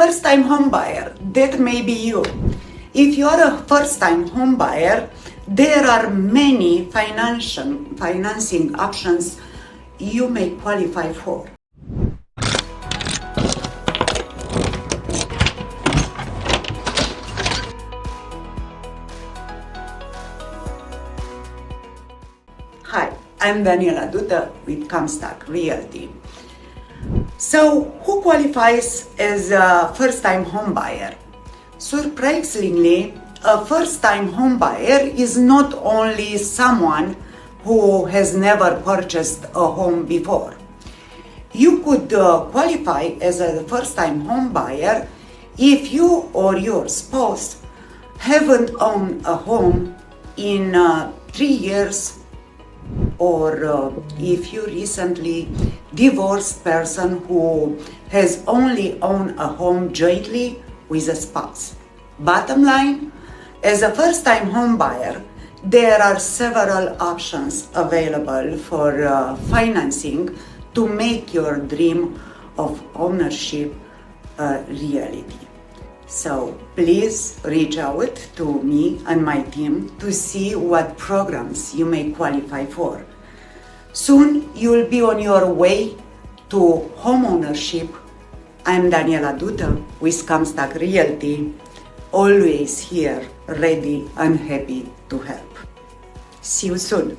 First-time home buyer, that may be you. If you are a first-time home buyer, there are many financing options you may qualify for. Hi, I'm Daniela Duta with Comstock Realty. So, who qualifies as a first-time home buyer? Surprisingly, a first-time home buyer is not only someone who has never purchased a home before. You could qualify as a first-time home buyer if you or your spouse haven't owned a home in 3 years, or if you recently divorced person who has only owned a home jointly with a spouse. Bottom line, as a first-time home buyer, there are several options available for financing to make your dream of ownership a reality. So please reach out to me and my team to see what programs you may qualify for. Soon you'll be on your way to home ownership. I'm Daniela Duta with Comstock Realty, always here, ready and happy to help. See you soon.